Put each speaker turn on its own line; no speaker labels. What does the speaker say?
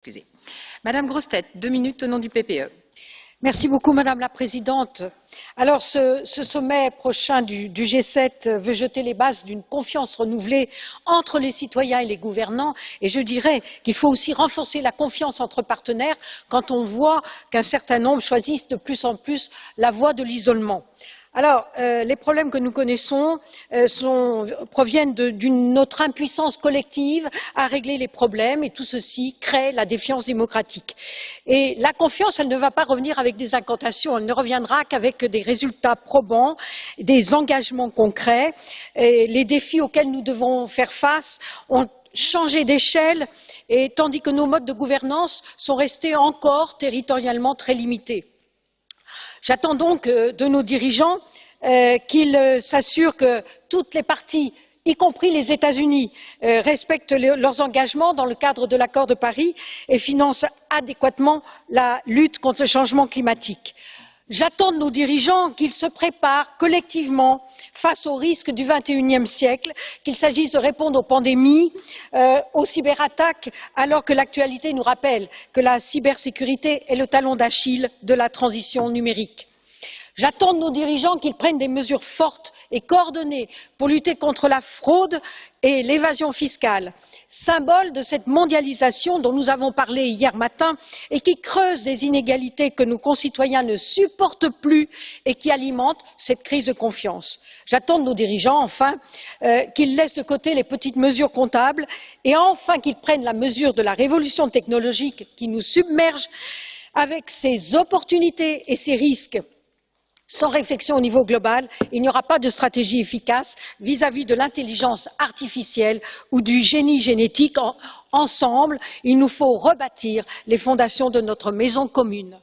Excusez. Madame Grossetête, 2 minutes au nom du PPE.
Merci beaucoup, Madame la Présidente. Alors, ce sommet prochain du G7 veut jeter les bases d'une confiance renouvelée entre les citoyens et les gouvernants. Et je dirais qu'il faut aussi renforcer la confiance entre partenaires quand on voit qu'un certain nombre choisissent de plus en plus la voie de l'isolement. Alors, les problèmes que nous connaissons proviennent de notre impuissance collective à régler les problèmes et tout ceci crée la défiance démocratique. Et la confiance, elle ne va pas revenir avec des incantations, elle ne reviendra qu'avec des résultats probants, des engagements concrets. Et les défis auxquels nous devons faire face ont changé d'échelle, et tandis que nos modes de gouvernance sont restés encore territorialement très limités. J'attends donc de nos dirigeants qu'ils s'assurent que toutes les parties, y compris les États-Unis, respectent leurs engagements dans le cadre de l'accord de Paris et financent adéquatement la lutte contre le changement climatique. J'attends de nos dirigeants qu'ils se préparent collectivement face aux risques du XXIe siècle, qu'il s'agisse de répondre aux pandémies, aux cyberattaques, alors que l'actualité nous rappelle que la cybersécurité est le talon d'Achille de la transition numérique. J'attends de nos dirigeants qu'ils prennent des mesures fortes et coordonnées pour lutter contre la fraude et l'évasion fiscale, symbole de cette mondialisation dont nous avons parlé hier matin et qui creuse des inégalités que nos concitoyens ne supportent plus et qui alimente cette crise de confiance. J'attends de nos dirigeants, enfin, qu'ils laissent de côté les petites mesures comptables et enfin qu'ils prennent la mesure de la révolution technologique qui nous submerge avec ses opportunités et ses risques. Sans réflexion au niveau global, il n'y aura pas de stratégie efficace vis-à-vis de l'intelligence artificielle ou du génie génétique. Ensemble, il nous faut rebâtir les fondations de notre maison commune.